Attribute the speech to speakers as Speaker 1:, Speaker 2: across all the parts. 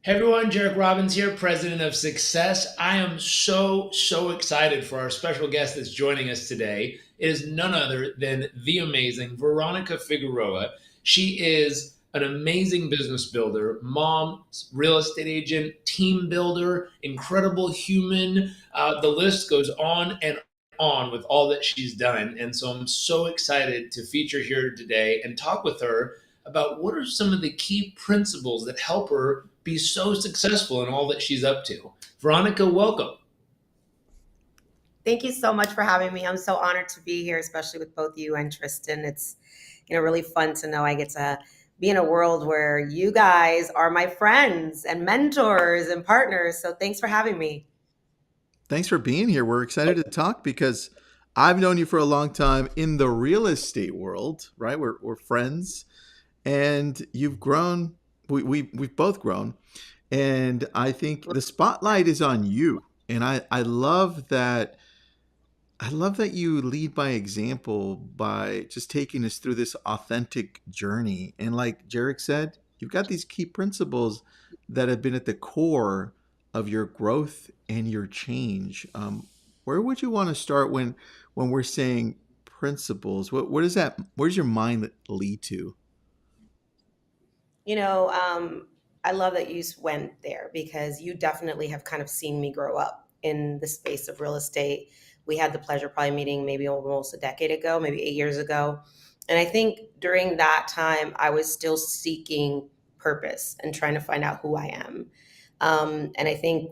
Speaker 1: Hey everyone, Jarek Robbins here, president of Success. I am so excited for our special guest that's joining us today. It is none other than the amazing Veronica Figueroa. She is an amazing business builder, mom, real estate agent, team builder, incredible human. The list goes on and on with all that she's done. And so I'm so excited to feature here today and talk with her about what are some of the key principles that help her be so successful in all that she's up to. Veronica, welcome.
Speaker 2: Thank you so much for having me. I'm so honored to be here, especially with both you and Tristan. It's really fun to know I get to be in a world where you guys are my friends and mentors and partners. So thanks for having me.
Speaker 3: Thanks for being here. We're excited to talk because I've known you for a long time in the real estate world, right? We're friends and you've grown. We've both grown. And I think the spotlight is on you. And I love that. I love that you lead by example by just taking us through this authentic journey. And like Jarek said, you've got these key principles that have been at the core of your growth and your change. Where would you want to start when we're saying principles? What is that? Where does your mind lead to?
Speaker 2: You know, um, I love that you went there because you definitely have kind of seen me grow up in the space of real estate. We had the pleasure probably meeting maybe almost a decade ago, maybe 8 years ago. And I think during that time, I was still seeking purpose and trying to find out who I am. And I think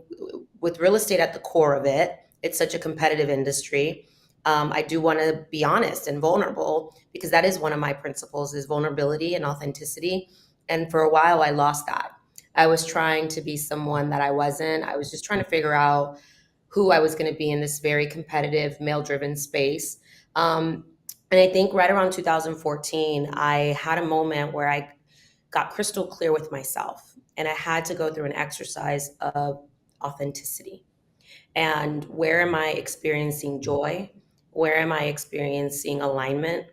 Speaker 2: with real estate at the core of it, it's such a competitive industry. I do want to be honest and vulnerable because that is one of my principles is vulnerability and authenticity. And for a while, I lost that. I was trying to be someone that I wasn't. I was just trying to figure out who I was going to be in this very competitive, male driven space. And I think right around 2014, I had a moment where I got crystal clear with myself. And I had to go through an exercise of authenticity. And where am I experiencing joy? Where am I experiencing alignment?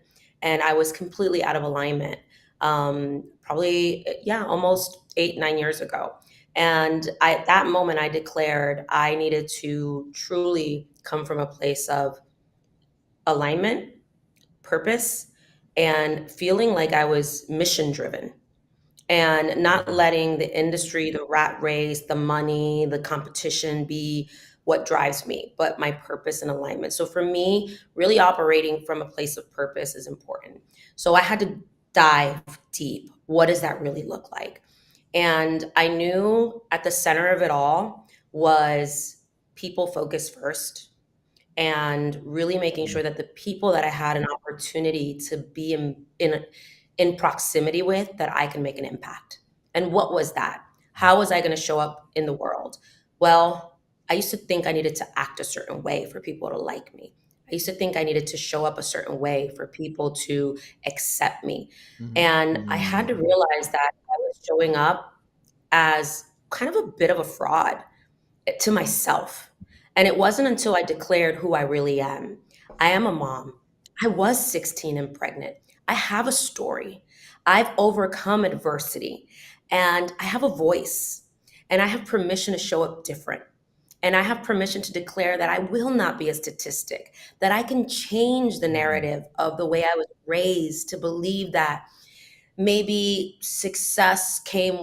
Speaker 2: And I was completely out of alignment, probably, yeah, almost 8, 9 years ago. And at that moment, I declared I needed to truly come from a place of alignment, purpose, and feeling like I was mission driven and not letting the industry, the rat race, the money, the competition be what drives me, but my purpose and alignment. So for me, really operating from a place of purpose is important. So I had to dive deep. What does that really look like? And I knew at the center of it all was people focus first and really making sure that the people that I had an opportunity to be in proximity with that I can make an impact. And what was that? How was I going to show up in the world? Well, I used to think I needed to act a certain way for people to like me. I used to think I needed to show up a certain way for people to accept me. And I had to
Speaker 3: Mm-hmm.
Speaker 2: realize that I was showing up as kind of a bit of a fraud to myself. And it wasn't until I declared who I really am. I am a mom. I was 16 and pregnant. I have a story. I've overcome adversity and I have a voice and I have permission to show up different. And I have permission to declare that I will not be a statistic, that I can change the narrative of the way I was raised to believe that maybe success came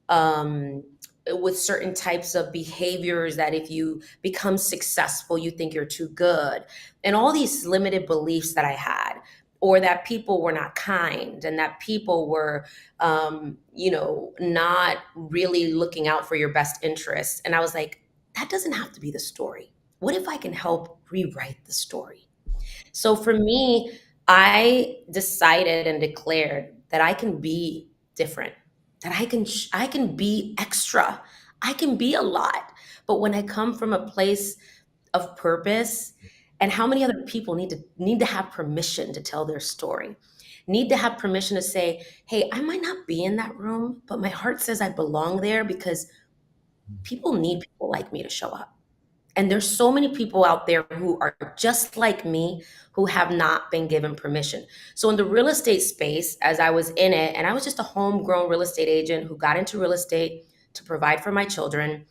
Speaker 2: um, with certain types of behaviors that if you become successful, you think you're too good, and all these limited beliefs that I had, or that people were not kind, and that people were, not really looking out for your best interests. And I was like, that doesn't have to be the story. What if I can help rewrite the story? So for me, I decided and declared that I can be different, that I can be extra. I can be a lot. But when I come from a place of purpose, and how many other people need to have permission to tell their story, need to have permission to say, hey, I might not be in that room, but my heart says I belong there because people need people like me to show up. And there's so many people out there who are just like me who have not been given permission. So in the real estate space, as I was in it, and I was just a homegrown real estate agent who got into real estate to provide for my children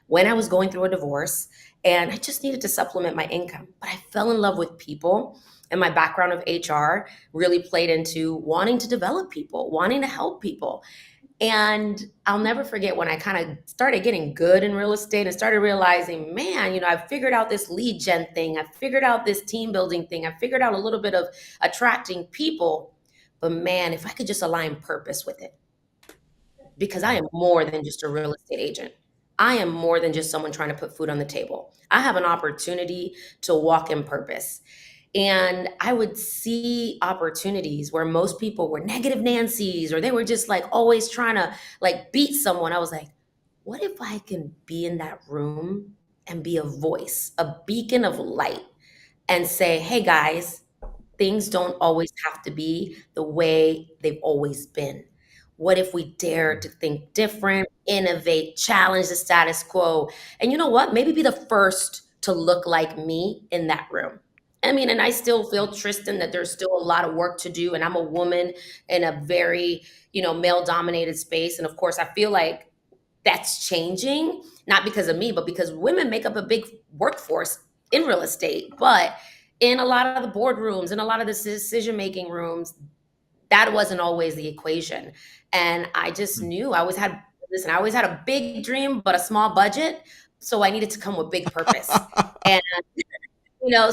Speaker 2: when I was going through a divorce, and I just needed to supplement my income. But I fell in love with people, and my background of HR really played into wanting to develop people, wanting to help people. And I'll never forget when I kind of started getting good in real estate and started realizing, man, I've figured out this lead gen thing. I figured out this team building thing. I figured out a little bit of attracting people. But man, if I could just align purpose with it, because I am more than just a real estate agent. I am more than just someone trying to put food on the table. I have an opportunity to walk in purpose. And I would see opportunities where most people were negative Nancy's, or they were just like always trying to like beat someone. I was like, what if I can be in that room and be a voice, a beacon of light, and say, hey guys, things don't always have to be the way they've always been. What if we dare to think different, innovate, challenge the status quo? And you know what? Maybe be the first to look like me in that room. I mean, and I still feel, Tristan, that there's still a lot of work to do. And I'm a woman in a very, male dominated space. And of course, I feel like that's changing, not because of me, but because women make up a big workforce in real estate. But in a lot of the boardrooms, in a lot of the decision making rooms, that wasn't always the equation. And I just knew I always had a big dream, but a small budget. So I needed to come with big purpose. And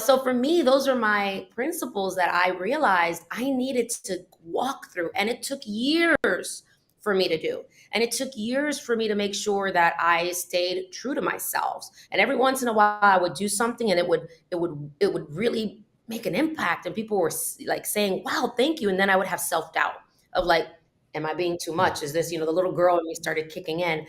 Speaker 2: so for me, those are my principles that I realized I needed to walk through. And it took years for me to do. And it took years for me to make sure that I stayed true to myself. And every once in a while I would do something and it would really make an impact. And people were like saying, wow, thank you. And then I would have self-doubt of like, am I being too much? Is this, the little girl in me started kicking in.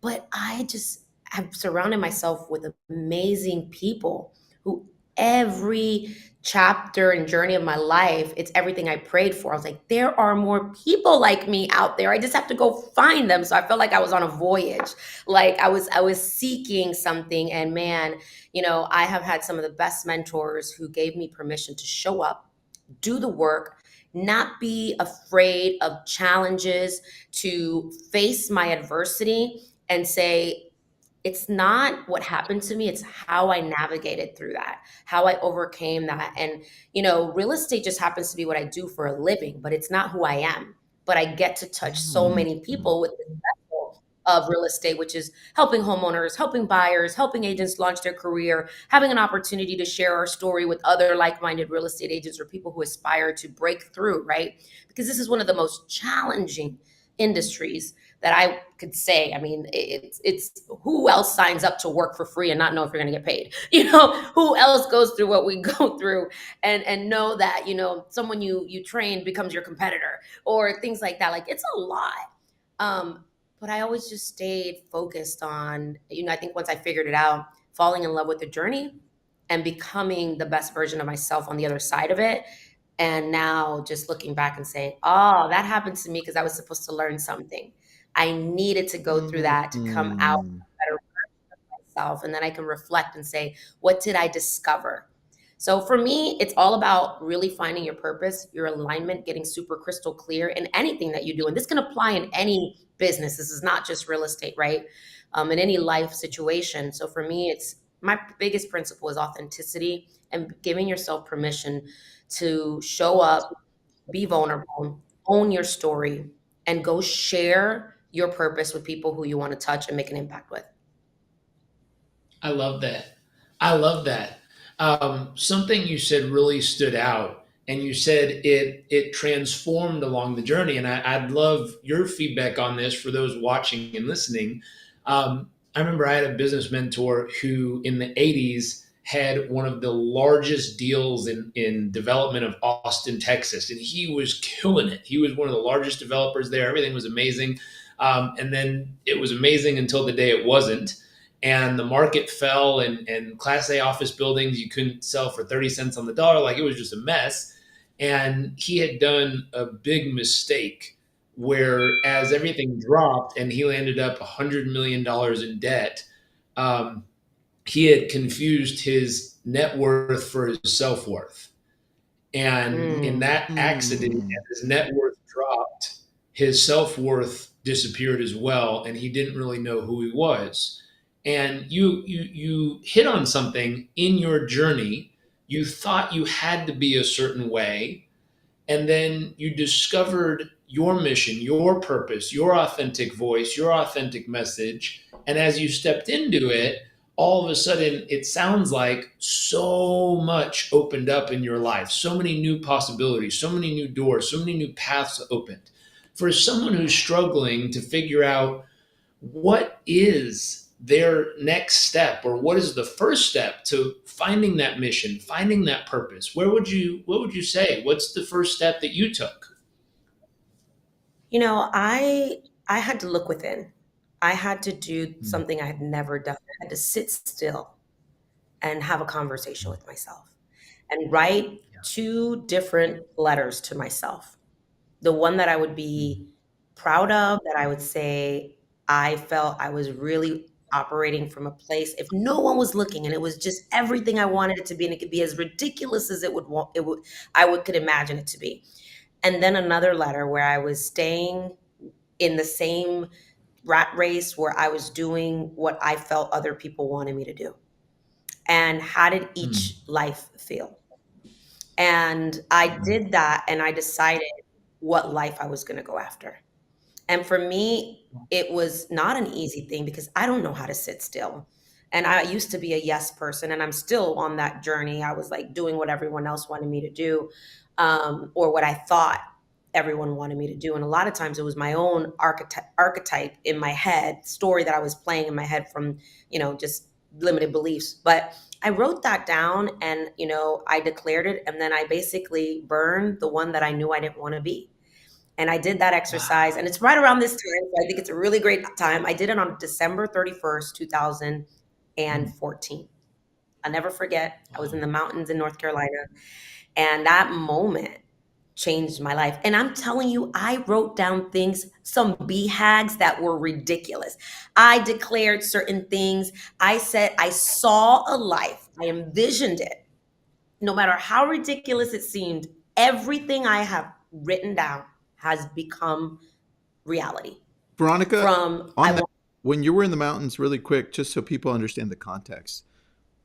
Speaker 2: But I just have surrounded myself with amazing people who every chapter and journey of my life, it's everything I prayed for. I was like, there are more people like me out there. I just have to go find them. So I felt like I was on a voyage. Like I was seeking something. And man, I have had some of the best mentors who gave me permission to show up, do the work, not be afraid of challenges, to face my adversity and say, it's not what happened to me, it's how I navigated through that, how I overcame that. And real estate just happens to be what I do for a living, but it's not who I am. But I get to touch so
Speaker 3: Mm.
Speaker 2: many people with the vessel of real estate, which is helping homeowners, helping buyers, helping agents launch their career, having an opportunity to share our story with other like-minded real estate agents or people who aspire to break through, right? Because this is one of the most challenging industries that I could say. I mean, it's who else signs up to work for free and not know if you're going to get paid? Who else goes through what we go through and know that someone you train becomes your competitor or things like that. Like, it's a lot. But I always just stayed focused on, I think once I figured it out, falling in love with the journey and becoming the best version of myself on the other side of it. And now just looking back and saying, oh, that happened to me because I was supposed to learn something. I needed to go through that to come out
Speaker 3: Mm.
Speaker 2: better myself. And then I can reflect and say, what did I discover? So for me, it's all about really finding your purpose, your alignment, getting super crystal clear in anything that you do. And this can apply in any business. This is not just real estate, right? In any life situation. So for me, it's my biggest principle is authenticity and giving yourself permission to show up, be vulnerable, own your story, and go share your purpose with people who you want to touch and make an impact with.
Speaker 1: I love that. I love that. Something you said really stood out, and you said it transformed along the journey. And I'd love your feedback on this for those watching and listening. I remember I had a business mentor who, in the '80s, had one of the largest deals in development of Austin, Texas, and he was killing it. He was one of the largest developers there. Everything was amazing, and then it was amazing until the day it wasn't, and the market fell, and class A office buildings you couldn't sell for 30 cents on the dollar. Like, it was just a mess. And he had done a big mistake where, as everything dropped and he landed up $100 million in debt, um, he had confused his net worth for his self-worth. And in
Speaker 2: Mm,
Speaker 1: that accident,
Speaker 3: Mm.
Speaker 1: his net worth dropped, his self worth disappeared as well, and he didn't really know who he was. And you hit on something in your journey. You thought you had to be a certain way, and then you discovered your mission, your purpose, your authentic voice, your authentic message. And as you stepped into it, all of a sudden it sounds like so much opened up in your life, so many new possibilities, so many new doors, so many new paths opened. For someone who's struggling to figure out what is their next step, or what is the first step to finding that mission, finding that purpose, what would you say, what's the first step that you took?
Speaker 2: I had to look within. I had to do
Speaker 1: Mm,
Speaker 2: something I had never done. I had to sit still and have a conversation with myself and write
Speaker 1: yeah.
Speaker 2: two different letters to myself. The one that I would
Speaker 1: Mm,
Speaker 2: be proud of, that I would say I felt I was really operating from a place, if no one was looking, and it was just everything I wanted it to be, and it could be as ridiculous as I would could imagine it to be. And then another letter where I was staying in the same rat race where I was doing what I felt other people wanted me to do. And how did
Speaker 1: mm,
Speaker 2: each life feel? And I
Speaker 1: mm,
Speaker 2: did that, and I decided what life I was going to go after. And for me, it was not an easy thing because I don't know how to sit still. And I used to be a yes person, and I'm still on that journey. I was like doing what everyone else wanted me to do, or what I thought everyone wanted me to do. And a lot of times it was my own archetype in my head, story that I was playing in my head from, just limited beliefs. But I wrote that down, and, I declared it. And then I basically burned the one that I knew I didn't want to be. And I did that exercise, and
Speaker 1: wow.
Speaker 2: it's right around this time, so I think it's a really great time. I did it on December 31st, 2014.
Speaker 1: Mm,
Speaker 2: I'll never forget, I was
Speaker 1: wow.
Speaker 2: in the mountains in North Carolina, and that moment changed my life. And I'm telling you, I wrote down things, some BHAGs that were ridiculous. I declared certain things. I said I saw a life. I envisioned it. No matter how ridiculous it seemed, everything I have written down has become reality.
Speaker 3: Veronica,
Speaker 2: From I
Speaker 3: on that,
Speaker 2: want,
Speaker 3: when you were in the mountains, really quick, just so people understand the context,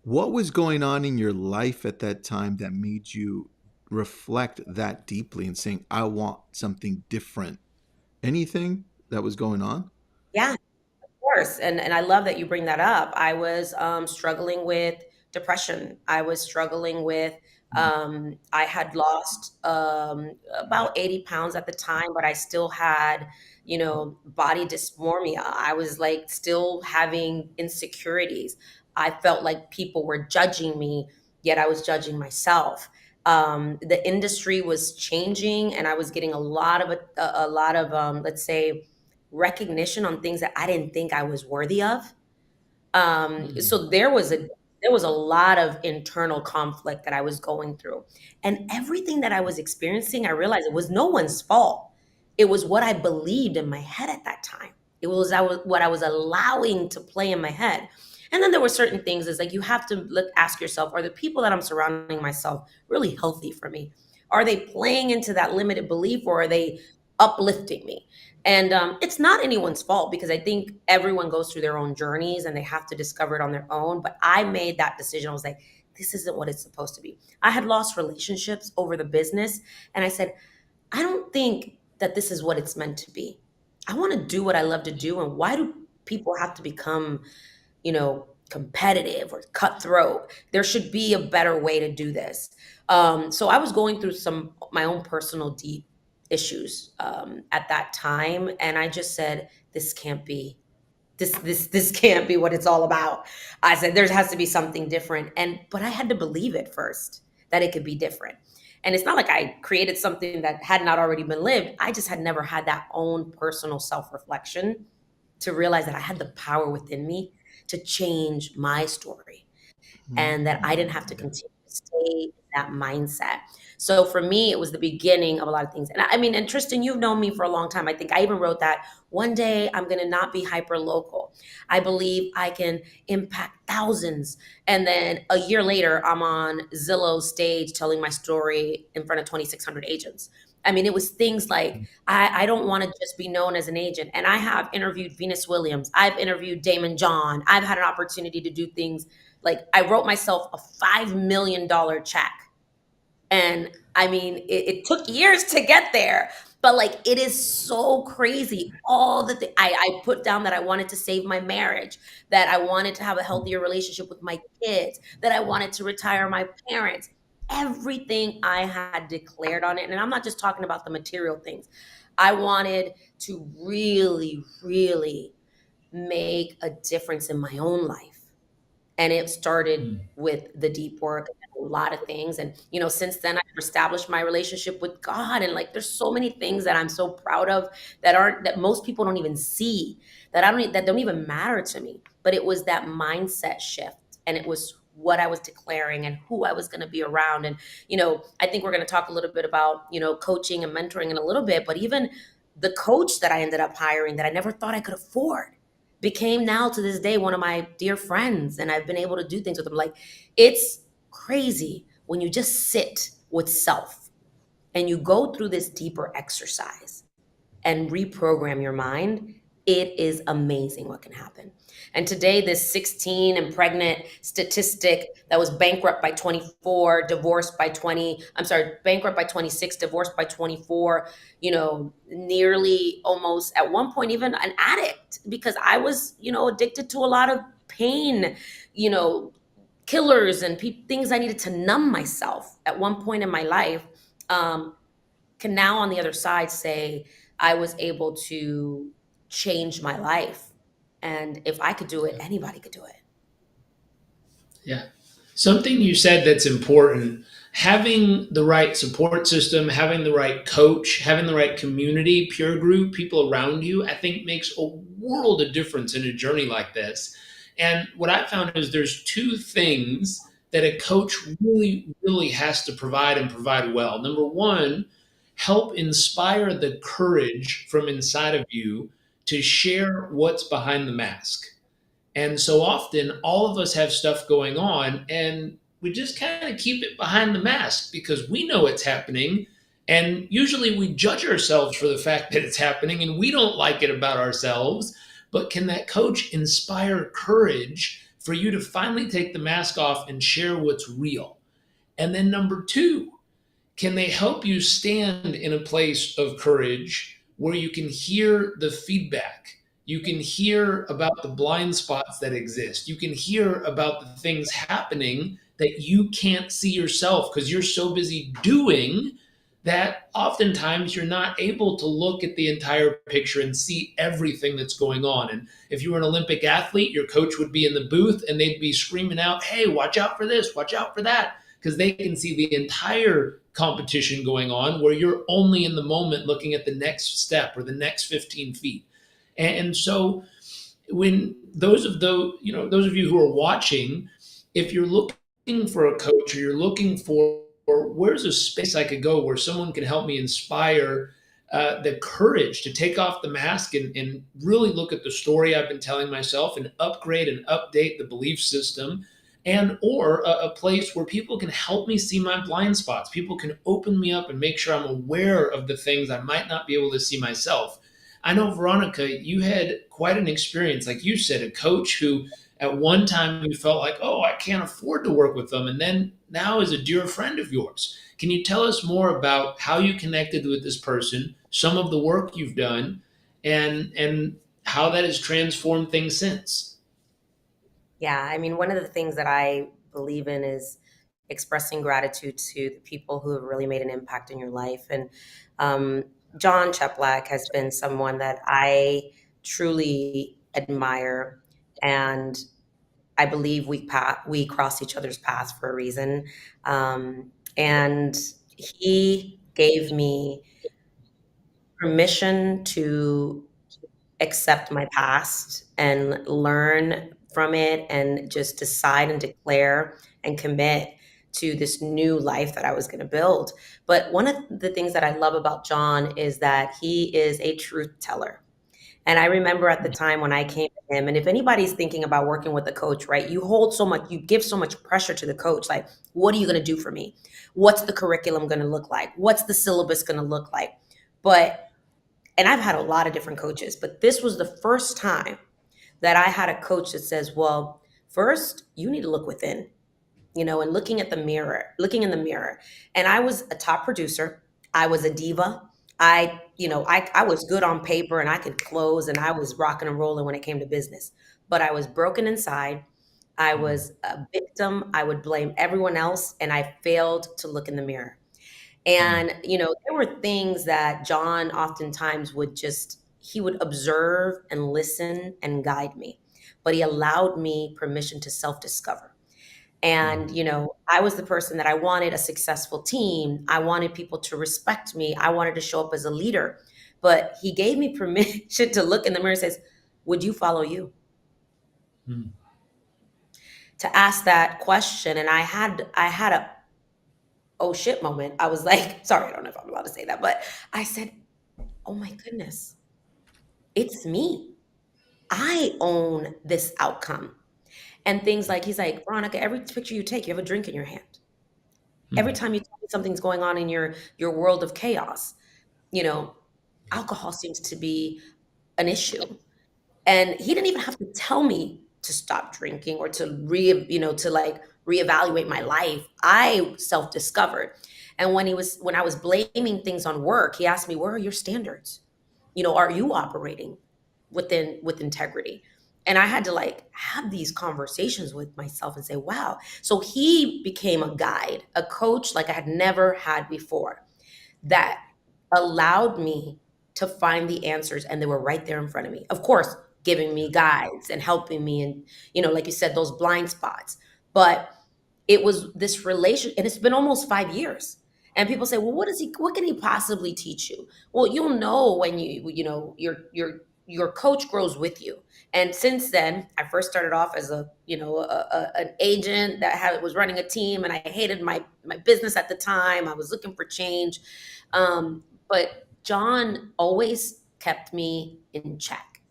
Speaker 3: what was going on in your life at that time that made you reflect that deeply and saying, I want something different? Anything that was going on?
Speaker 2: yeah, course, and I love that you bring that up. I was struggling with depression. I was struggling with.
Speaker 1: Mm,
Speaker 2: I had lost about 80 pounds at the time, but I still had, body dysmorphia. I was like still having insecurities. I felt like people were judging me, yet I was judging myself. The industry was changing, and I was getting a lot of let's say recognition on things that I didn't think I was worthy of.
Speaker 1: mm,
Speaker 2: So there was a lot of internal conflict that I was going through. And everything that I was experiencing, I realized it was no one's fault. It was what I believed in my head at that time. What I was allowing to play in my head. And then there were certain things is like you have to ask yourself, are the people that I'm surrounding myself really healthy for me? Are they playing into that limited belief, or are they uplifting me? And it's not anyone's fault because I think everyone goes through their own journeys and they have to discover it on their own. But I made that decision. I was like, this isn't what it's supposed to be. I had lost relationships over the business. And I said, I don't think that this is what it's meant to be. I want to do what I love to do. And why do people have to become, competitive or cutthroat? There should be a better way to do this. So I was going through some my own personal deep issues at that time, and I just said, "This can't be. This can't be what it's all about." I said, "There has to be something different," but I had to believe it first that it could be different. And it's not like I created something that had not already been lived. I just had never had that own personal self reflection to realize that I had the power within me to change my story and that I didn't have to
Speaker 1: yeah.
Speaker 2: continue to stay in that mindset. So for me, it was the beginning of a lot of things. And I mean, and Tristan, you've known me for a long time. I think I even wrote that one day I'm going to not be hyper local. I believe I can impact thousands. And then a year later, I'm on Zillow's stage telling my story in front of 2,600 agents. I mean, it was things like, I don't want to just be known as an agent. And I have interviewed Venus Williams. I've interviewed Damon John. I've had an opportunity to do things like I wrote myself a $5 million check. And I mean, it took years to get there, but like it is so crazy. All the I put down that I wanted to save my marriage, that I wanted to have a healthier relationship with my kids, that I wanted to retire my parents. Everything I had declared on it. And I'm not just talking about the material things. I wanted to really, really make a difference in my own life. And it started
Speaker 1: Mm.
Speaker 2: with the deep work and a lot of things. And, since then I've established my relationship with God. And like, there's so many things that I'm so proud of that most people don't even see, that don't even matter to me. But it was that mindset shift. And it was what I was declaring and who I was going to be around. And, I think we're going to talk a little bit about, coaching and mentoring in a little bit, but even the coach that I ended up hiring that I never thought I could afford became now to this day one of my dear friends, and I've been able to do things with them. Like, it's crazy when you just sit with self and you go through this deeper exercise and reprogram your mind. It is amazing what can happen. And today, this 16 and pregnant statistic that was bankrupt by 24, divorced by 20, I'm sorry, bankrupt by 26, divorced by 24, nearly almost at one point, even an addict, because I was, addicted to a lot of pain, you know, killers and things I needed to numb myself at one point in my life. Um, can now on the other side say I was able to change my life. And if I could do it, anybody could do it.
Speaker 1: Yeah. Something you said that's important, having the right support system, having the right coach, having the right community, peer group, people around you, I think makes a world of difference in a journey like this. And what I found is there's two things that a coach really, really has to provide and provide well. Number one, help inspire the courage from inside of you to share what's behind the mask. And so often, all of us have stuff going on, and we just kind of keep it behind the mask because we know it's happening. And usually, we judge ourselves for the fact that it's happening and we don't like it about ourselves. But can that coach inspire courage for you to finally take the mask off and share what's real? And then, number two, can they help you stand in a place of courage where you can hear the feedback? You can hear about the blind spots that exist. You can hear about the things happening that you can't see yourself because you're so busy doing that oftentimes you're not able to look at the entire picture and see everything that's going on. And if you were an Olympic athlete, your coach would be in the booth and they'd be screaming out, "Hey, watch out for this, watch out for that," because they can see the entire competition going on where you're only in the moment looking at the next step or the next 15 feet. And so when those of you who are watching, if you're looking for a coach or you're looking for where's a space I could go where someone can help me inspire the courage to take off the mask and really look at the story I've been telling myself and upgrade and update the belief system, and or a place where people can help me see my blind spots. People can open me up and make sure I'm aware of the things I might not be able to see myself. I know, Veronica, you had quite an experience. Like you said, a coach who at one time you felt like, oh, I can't afford to work with them. And then now is a dear friend of yours. Can you tell us more about how you connected with this person, some of the work you've done, and how that has transformed things since?
Speaker 2: Yeah, I mean, one of the things that I believe in is expressing gratitude to the people who have really made an impact in your life. And um, John Cheplack has been someone that I truly admire, and I believe we cross each other's paths for a reason. And he gave me permission to accept my past and learn from it and just decide and declare and commit to this new life that I was going to build. But one of the things that I love about John is that he is a truth teller. And I remember at the time when I came to him, and if anybody's thinking about working with a coach, right, you hold so much, you give so much pressure to the coach. Like, what are you going to do for me? What's the curriculum going to look like? What's the syllabus going to look like? But, and I've had a lot of different coaches, but this was the first time that I had a coach that says, well, first, you need to look within, and looking in the mirror. And I was a top producer. I was a diva. I was good on paper and I could close and I was rocking and rolling when it came to business. But I was broken inside. I
Speaker 1: Mm,
Speaker 2: was a victim. I would blame everyone else and I failed to look in the mirror.
Speaker 1: mm,
Speaker 2: And, there were things that John oftentimes he would observe and listen and guide me, but he allowed me permission to self discover.
Speaker 1: mm.
Speaker 2: And, I was the person that I wanted a successful team. I wanted people to respect me. I wanted to show up as a leader. But he gave me permission to look in the mirror and says, would you follow you?
Speaker 1: Mm.
Speaker 2: To ask that question. And I had a oh shit moment. I was like, sorry, I don't know if I'm allowed to say that, but I said, oh my goodness, it's me. I own this outcome. And things like, he's like, Veronica, every picture you take, you have a drink in your hand. Every
Speaker 1: Mm.
Speaker 2: time you tell me something's going on in your world of chaos, you know, alcohol seems to be an issue. And he didn't even have to tell me to stop drinking or to like reevaluate my life. I self-discovered. And when I was blaming things on work, he asked me, where are your standards? Are you operating with integrity? And I had to like have these conversations with myself and say, wow. So he became a guide, a coach like I had never had before, that allowed me to find the answers, and they were right there in front of me. Of course, giving me guides and helping me, and like you said, those blind spots. But it was this relation, and it's been almost 5 years. And people say, well, what can he possibly teach you? Well, you'll know when your coach grows with you. And since then, I first started off as an agent that was running a team, and I hated my business at the time. I was looking for change. But John always kept me in check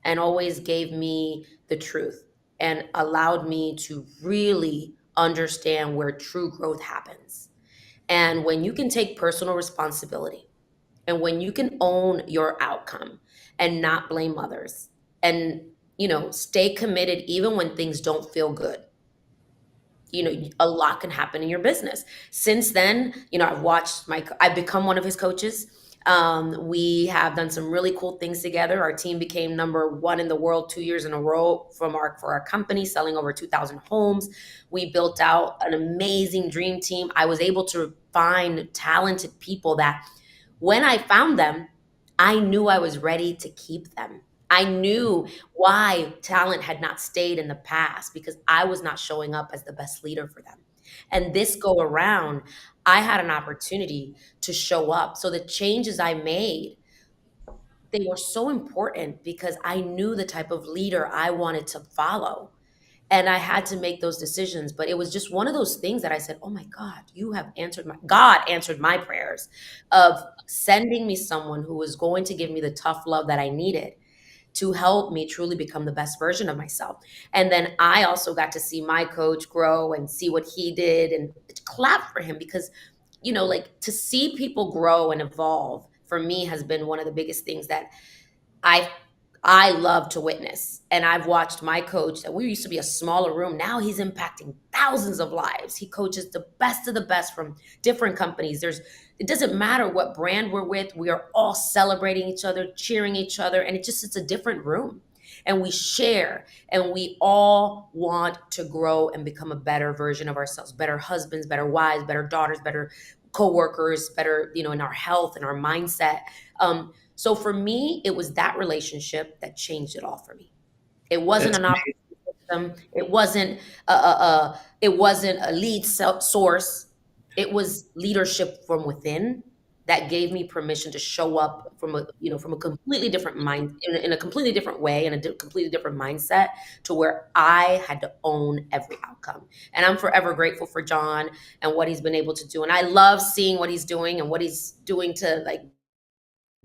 Speaker 2: and always gave me the truth and allowed me to really understand where true growth happens. And when you can take personal responsibility and when you can own your outcome and not blame others and, stay committed even when things don't feel good, a lot can happen in your business. Since then, I've become one of his coaches. We have done some really cool things together. Our team became number one in the world 2 years in a row for our company, selling over 2,000 homes. We built out an amazing dream team. I was able to find talented people that when I found them, I knew I was ready to keep them. I knew why talent had not stayed in the past because I was not showing up as the best leader for them. And this go around, I had an opportunity to show up. So the changes I made, they were so important because I knew the type of leader I wanted to follow. And I had to make those decisions. But it was just one of those things that I said, oh my God, God answered my prayers of sending me someone who was going to give me the tough love that I needed to help me truly become the best version of myself. And then I also got to see my coach grow and see what he did and clap for him because, like to see people grow and evolve for me has been one of the biggest things that I I love to witness. And I've watched my coach that we used to be a smaller room. Now he's impacting thousands of lives. He coaches the best of the best from different companies. It doesn't matter what brand we're with. We are all celebrating each other, cheering each other, and it's a different room. And we share and we all want to grow and become a better version of ourselves, better husbands, better wives, better daughters, better coworkers, better, in our health and our mindset. So for me, it was that relationship that changed it all for me. It wasn't
Speaker 1: That's
Speaker 2: an operating system. It wasn't a lead source. It was leadership from within that gave me permission to show up from a completely different mind in a completely different way in a completely different mindset to where I had to own every outcome. And I'm forever grateful for John and what he's been able to do. And I love seeing what he's doing and what he's doing to like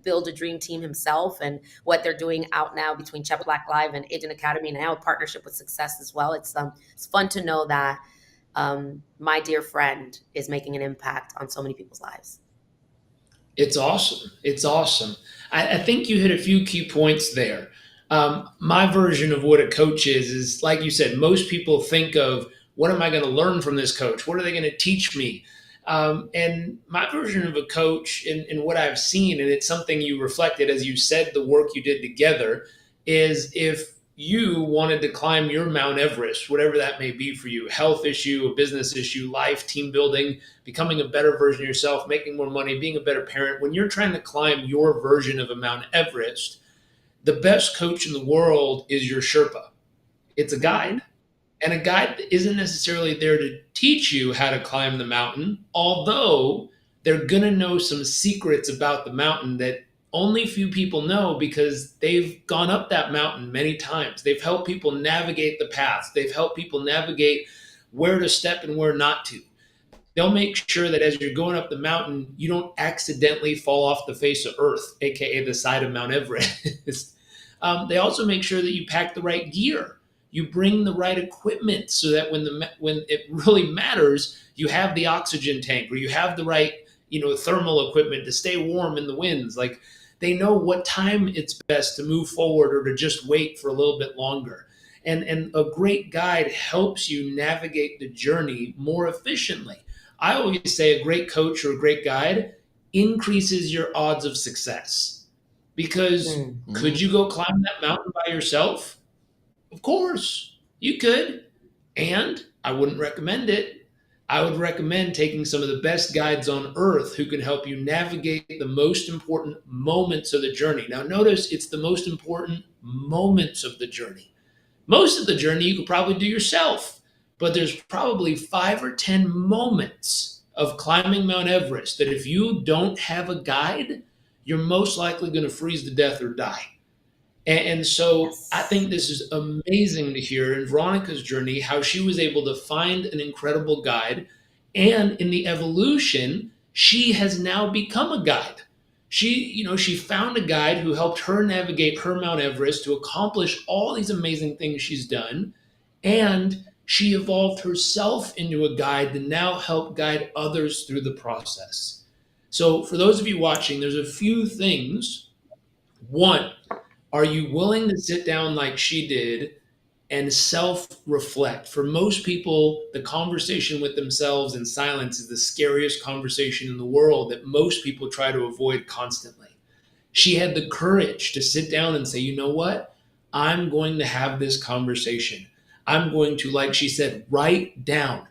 Speaker 2: build a dream team himself, and what they're doing out now between Chef Black Live and Agent Academy, and now a partnership with Success as well. It's fun to know that my dear friend is making an impact on so many people's lives.
Speaker 1: It's awesome. It's awesome. I think you hit a few key points there. My version of what a coach is like you said, most people think of what am I going to learn from this coach? What are they going to teach me? And my version of a coach, and what I've seen, and it's something you reflected as you said the work you did together, is if you wanted to climb your Mount Everest, whatever that may be for you, health issue, a business issue, life, team building, becoming a better version of yourself, making more money, being a better parent, when you're trying to climb your version of a Mount Everest, the best coach in the world is your Sherpa. It's a
Speaker 2: Mm-hmm.
Speaker 1: guide. And a guide isn't necessarily there to teach you how to climb the mountain, although they're going to know some secrets about the mountain that only few people know because they've gone up that mountain many times. They've helped people navigate the paths, they've helped people navigate where to step and where not to. They'll make sure that as you're going up the mountain, you don't accidentally fall off the face of Earth, aka the side of Mount Everest. They also make sure that you pack the right gear, you bring the right equipment, so that when it really matters, you have the oxygen tank or you have the right thermal equipment to stay warm in the winds. Like they know what time it's best to move forward or to just wait for a little bit longer. And a great guide helps you navigate the journey more efficiently. I always say a great coach or a great guide increases your odds of success because
Speaker 2: Mm.
Speaker 1: could you go climb that mountain by yourself? Of course, you could. And I wouldn't recommend it. I would recommend taking some of the best guides on earth who can help you navigate the most important moments of the journey. Now, notice it's the most important moments of the journey. Most of the journey you could probably do yourself, but there's probably 5 or 10 moments of climbing Mount Everest that if you don't have a guide, you're most likely going to freeze to death or die. And so I
Speaker 2: Yes.
Speaker 1: think this is amazing to hear in Veronica's journey how she was able to find an incredible guide. And in the evolution, she has now become a guide. She found a guide who helped her navigate her Mount Everest to accomplish all these amazing things she's done. And she evolved herself into a guide to now help guide others through the process. So, for those of you watching, there's a few things. One, are you willing to sit down like she did and self reflect? For most people, the conversation with themselves in silence is the scariest conversation in the world that most people try to avoid constantly. She had the courage to sit down and say, you know what? I'm going to have this conversation. I'm going to, like she said, write down.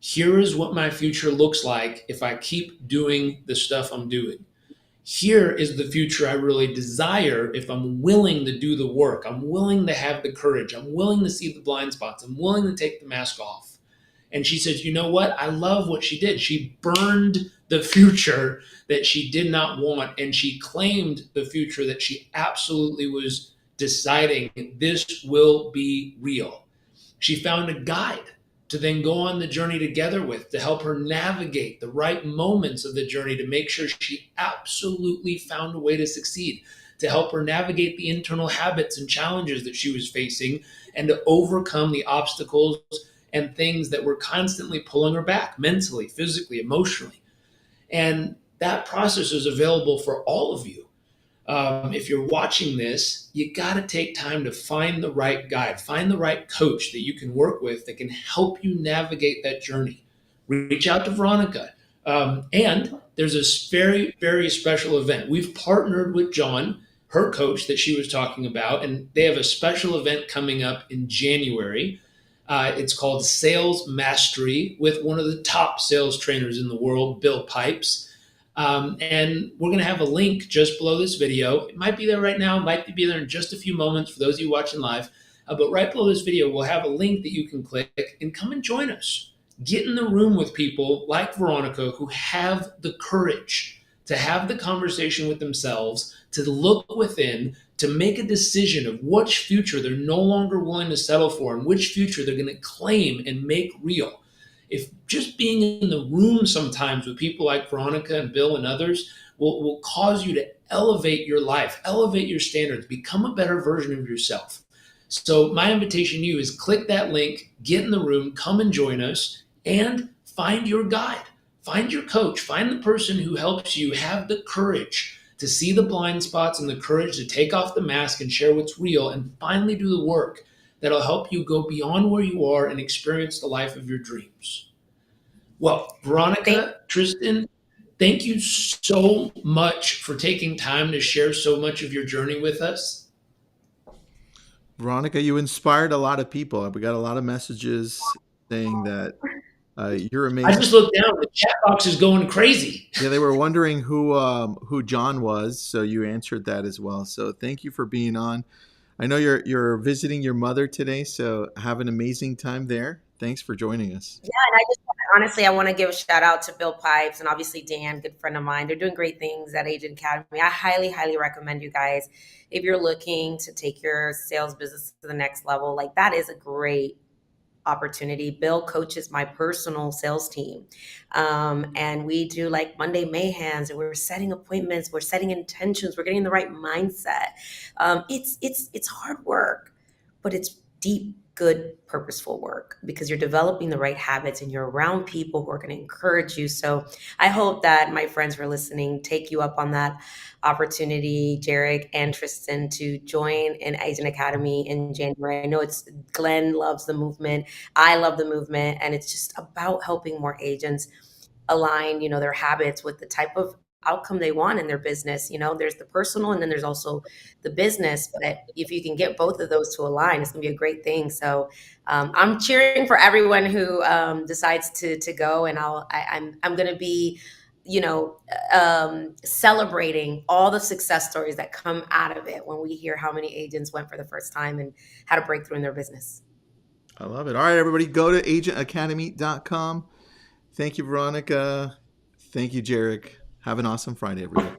Speaker 1: Here is what my future looks like if I keep doing the stuff I'm doing. Here is the future I really desire if I'm willing to do the work. I'm willing to have the courage. I'm willing to see the blind spots. I'm willing to take the mask off. And she says, you know what? I love what she did. She burned the future that she did not want, and she claimed the future that she absolutely was deciding this will be real. She found a guide to then go on the journey together with to help her navigate the right moments of the journey to make sure she absolutely found a way to succeed, to help her navigate the internal habits and challenges that she was facing, and to overcome the obstacles and things that were constantly pulling her back mentally, physically, emotionally. And that process is available for all of you. If you're watching this, you got to take time to find the right guide, find the right coach that you can work with that can help you navigate that journey. Reach out to Veronica. And there's a very, very special event. We've partnered with John, her coach that she was talking about, and they have a special event coming up in January. It's called Sales Mastery with one of the top sales trainers in the world, Bill Pipes. And we're going to have a link just below this video. It might be there right now, might be there in just a few moments for those of you watching live. But right below this video, we'll have a link that you can click and come and join us. Get in the room with people like Veronica who have the courage to have the conversation with themselves, to look within, to make a decision of which future they're no longer willing to settle for and which future they're going to claim and make real. If just being in the room sometimes with people like Veronica and Bill and others will cause you to elevate your life, elevate your standards, become a better version of yourself. So, my invitation to you is click that link, get in the room, come and join us, and find your guide, find your coach, find the person who helps you have the courage to see the blind spots and the courage to take off the mask and share what's real and finally do the work that'll help you go beyond where you are and experience the life of your dreams. Well,
Speaker 2: Thank
Speaker 1: Veronica, Tristan, thank you so much for taking time to share so much of your journey with us.
Speaker 3: Veronica, you inspired a lot of people. We got a lot of messages saying that you're
Speaker 1: I
Speaker 3: amazing.
Speaker 1: just looked down, the chat box is going crazy.
Speaker 3: Yeah, they were wondering who John was, so you answered that as well. So thank you for being on. I know you're visiting your mother today, so have an amazing time there. Thanks for joining us.
Speaker 2: Yeah, and I just honestly, I want to give a shout out to Bill Pipes and obviously Dan, good friend of mine. They're doing great things at Agent Academy. I highly, highly recommend you guys if you're looking to take your sales business to the next level. Like that is a great opportunity. Bill coaches my personal sales team. And we do like Monday mayhems and we're setting appointments, we're setting intentions, we're getting the right mindset. It's hard work, but it's deep, good, purposeful work because you're developing the right habits and you're around people who are going to encourage you. So I hope that my friends who are listening take you up on that opportunity, Jarek and Tristan, to join an Agent Academy in January. I know it's Glenn loves the movement. I love the movement, and it's just about helping more agents align, their habits with the type of outcome they want in their business. There's the personal and then there's also the business. But if you can get both of those to align, it's gonna be a great thing. So I'm cheering for everyone who decides to go, and I'm gonna be celebrating all the success stories that come out of it when we hear how many agents went for the first time and had a breakthrough in their business.
Speaker 3: I love it. All right, everybody, go to agentacademy.com. Thank you, Veronica. Thank you, Jarek. Have an awesome Friday, everybody.